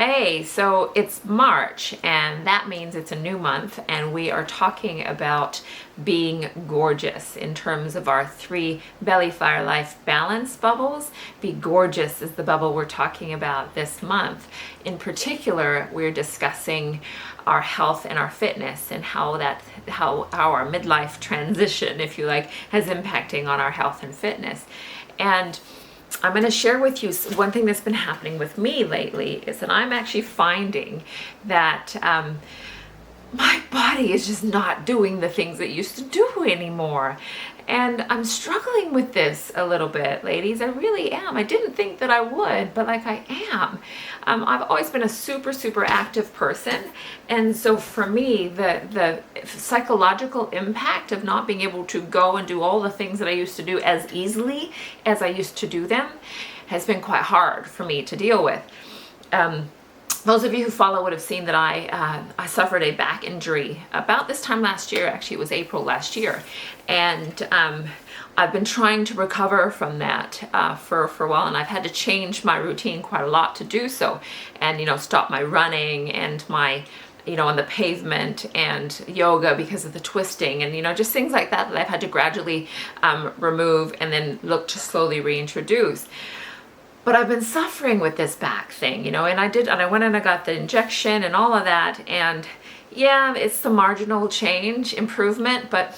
Hey, so it's March, and that means it's a new month, and we are talking about being gorgeous in terms of our 3 belly fire life balance bubbles. Be gorgeous is the bubble we're talking about this month. In particular, we're discussing our health and our fitness and how our midlife transition, if you like, has impacting on our health and fitness. And I'm going to share with you one thing that's been happening with me lately is that I'm actually finding that my body is just not doing the things it used to do anymore. And I'm struggling with this a little bit, ladies. I really am. I didn't think that I would, but like I am. I've always been a super active person. And so for me, the psychological impact of not being able to go and do all the things that I used to do as easily as I used to do them has been quite hard for me to deal with. Those of you who follow would have seen that I suffered a back injury about this time last year. Actually, it was April last year. And I've been trying to recover from that for a while, and I've had to change my routine quite a lot to do so. And, stop my running and my, on the pavement and yoga because of the twisting and, just things like that I've had to gradually remove and then look to slowly reintroduce. But I've been suffering with this back thing, and I went and I got the injection and all of that. And yeah, it's the marginal change, improvement, but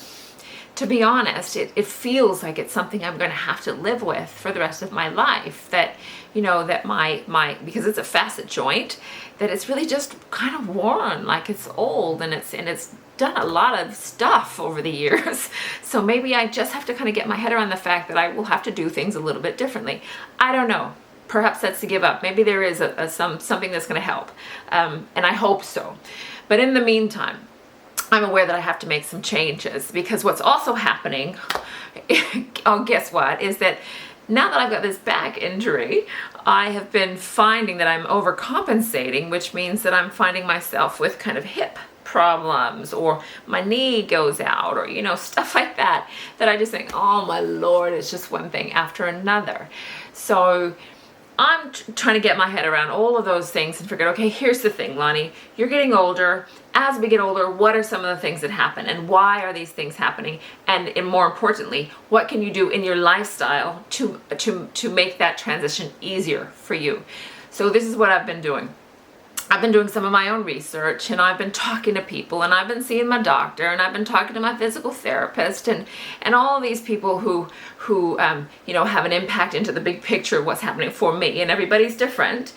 to be honest, it feels like it's something I'm going to have to live with for the rest of my life. That, that my because it's a facet joint, that it's really just kind of worn, like it's old and it's done a lot of stuff over the years. So maybe I just have to kind of get my head around the fact that I will have to do things a little bit differently. I don't know. Perhaps that's to give up. Maybe there is something that's going to help, and I hope so. But in the meantime, I'm aware that I have to make some changes, because what's also happening, guess what, is that now that I've got this back injury, I have been finding that I'm overcompensating, which means that I'm finding myself with kind of hip problems, or my knee goes out, or stuff like that I just think, oh my Lord, it's just one thing after another. So I'm trying to get my head around all of those things and figure, okay, here's the thing, Lonnie, you're getting older. As we get older, what are some of the things that happen, and why are these things happening? And more importantly, what can you do in your lifestyle to make that transition easier for you? So this is what I've been doing. I've been doing some of my own research, and I've been talking to people, and I've been seeing my doctor, and I've been talking to my physical therapist, and all these people who have an impact into the big picture of what's happening for me, and everybody's different.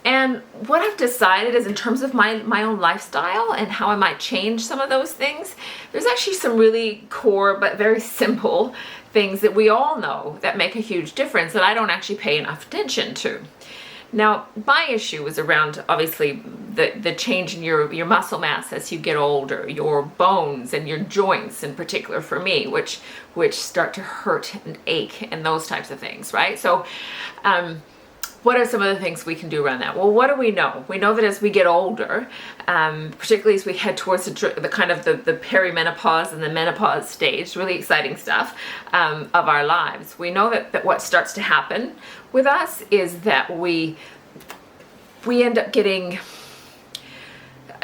And what I've decided is, in terms of my own lifestyle and how I might change some of those things, there's actually some really core but very simple things that we all know that make a huge difference that I don't actually pay enough attention to. Now, my issue is around, obviously, the change in your muscle mass as you get older, your bones and your joints in particular for me, which start to hurt and ache and those types of things, right? So, what are some of the things we can do around that? Well, what do we know? We know that as we get older, particularly as we head towards the kind of the perimenopause and the menopause stage, really exciting stuff of our lives, we know that what starts to happen with us is that we end up getting,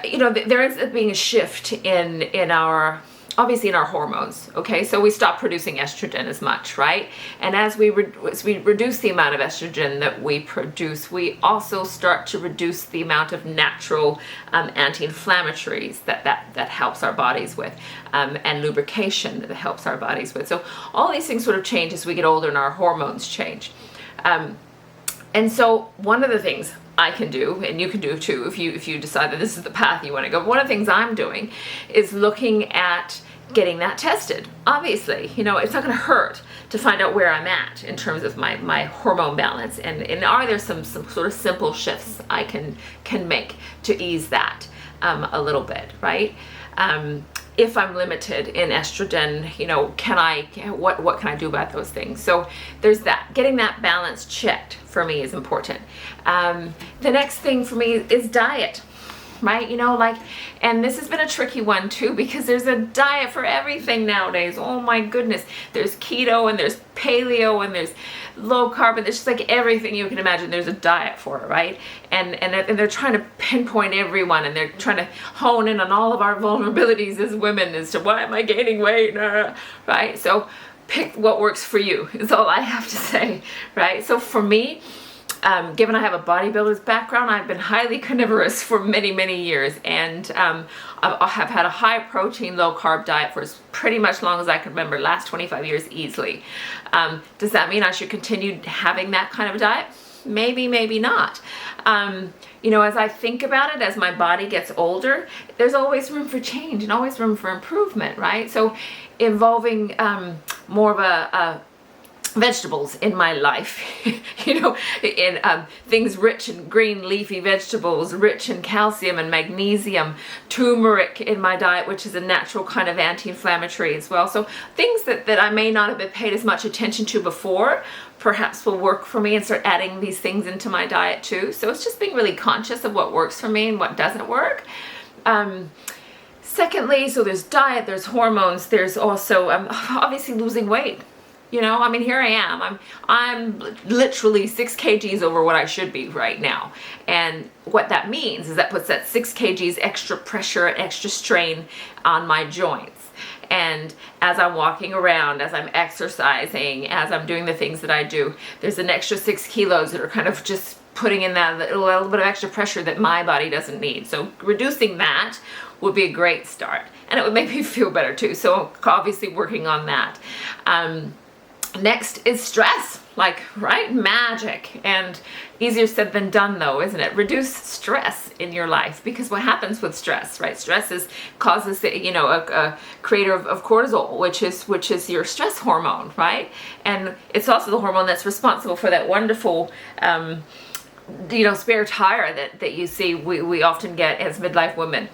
there ends up being a shift in our, obviously in our hormones, okay? So we stop producing estrogen as much, right? And as we reduce the amount of estrogen that we produce, we also start to reduce the amount of natural anti-inflammatories that helps our bodies with, and lubrication that helps our bodies with. So all these things sort of change as we get older and our hormones change. And so one of the things I can do, and you can do too, if you decide that this is the path you want to go, one of the things I'm doing is looking at getting that tested. Obviously, it's not going to hurt to find out where I'm at in terms of my hormone balance, and are there some sort of simple shifts I can make to ease that a little bit, right? If I'm limited in estrogen, what can I do about those things? So there's that. Getting that balance checked for me is important. The next thing for me is diet. right? You know, like, and this has been a tricky one too, because there's a diet for everything nowadays. Oh my goodness. There's keto and there's paleo and there's low carb, and it's just like everything you can imagine, there's a diet for it, right? And they're trying to pinpoint everyone, and they're trying to hone in on all of our vulnerabilities as women as to why am I gaining weight, right? So pick what works for you is all I have to say, right? So for me, given I have a bodybuilder's background, I've been highly carnivorous for many, many years, and I have had a high protein, low carb diet for as pretty much long as I can remember, last 25 years easily. Does that mean I should continue having that kind of diet? Maybe, maybe not. You know, as I think about it, as my body gets older, there's always room for change and always room for improvement, right? So involving more of a vegetables in my life, you know, in things rich in green leafy vegetables, rich in calcium and magnesium, turmeric in my diet, which is a natural kind of anti-inflammatory as well. So things that I may not have been paid as much attention to before, perhaps will work for me, and start adding these things into my diet too. So it's just being really conscious of what works for me and what doesn't work. Secondly, so there's diet, there's hormones, there's also obviously losing weight. You know, I mean, here I am. I'm literally 6 kgs over what I should be right now. And what that means is that puts that 6 kgs extra pressure and extra strain on my joints. And as I'm walking around, as I'm exercising, as I'm doing the things that I do, there's an extra 6 kilos that are kind of just putting in that little bit of extra pressure that my body doesn't need. So reducing that would be a great start. And it would make me feel better too. So obviously working on that. Next is stress, like, right? Magic. And easier said than done though, isn't it? Reduce stress in your life, because what happens with stress, right? Stress causes, you know, a creator of cortisol, which is your stress hormone, right? And it's also the hormone that's responsible for that wonderful, you know, spare tire that you see we often get as midlife women.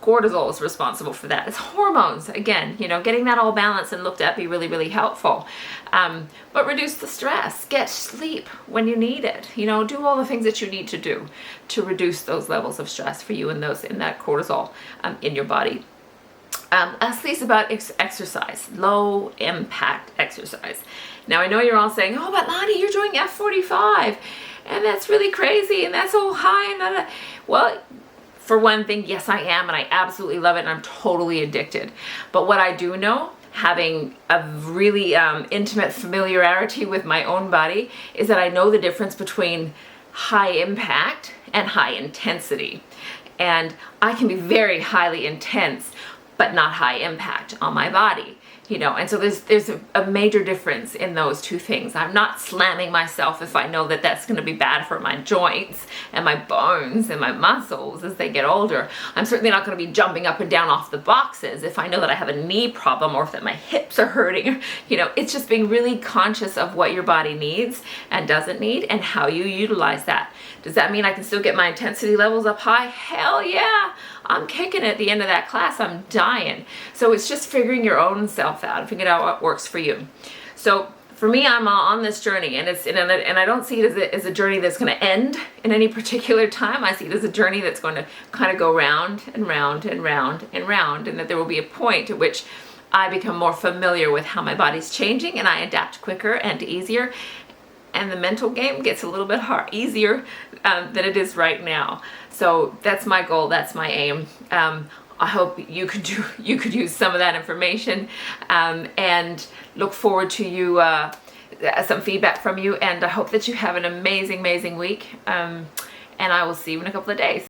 Cortisol is responsible for that. It's hormones. Again, you know, getting that all balanced and looked at be really, really helpful. But reduce the stress. Get sleep when you need it. You know, do all the things that you need to do to reduce those levels of stress for you and those in that cortisol in your body. Lastly, it's about exercise, low impact exercise. Now, I know you're all saying, oh, but Lonnie, you're doing F45, and that's really crazy, and that's so high. And well, for one thing, yes, I am, and I absolutely love it, and I'm totally addicted. But what I do know, having a really intimate familiarity with my own body, is that I know the difference between high impact and high intensity. And I can be very highly intense, but not high impact on my body. You know, and so there's a major difference in those two things. I'm not slamming myself if I know that that's going to be bad for my joints and my bones and my muscles as they get older. I'm certainly not going to be jumping up and down off the boxes if I know that I have a knee problem or if that my hips are hurting. You know, it's just being really conscious of what your body needs and doesn't need and how you utilize that. Does that mean I can still get my intensity levels up high? Hell yeah! I'm kicking it at the end of that class. I'm dying. So it's just figuring your own self out and figuring out what works for you. So for me, I'm on this journey, and I don't see it as a journey that's going to end in any particular time. I see it as a journey that's going to kind of go round and round and round and round, and that there will be a point at which I become more familiar with how my body's changing and I adapt quicker and easier. And the mental game gets a little bit easier than it is right now. So that's my goal. That's my aim. I hope you could use some of that information, and look forward to some feedback from you. And I hope that you have an amazing, amazing week. And I will see you in a couple of days.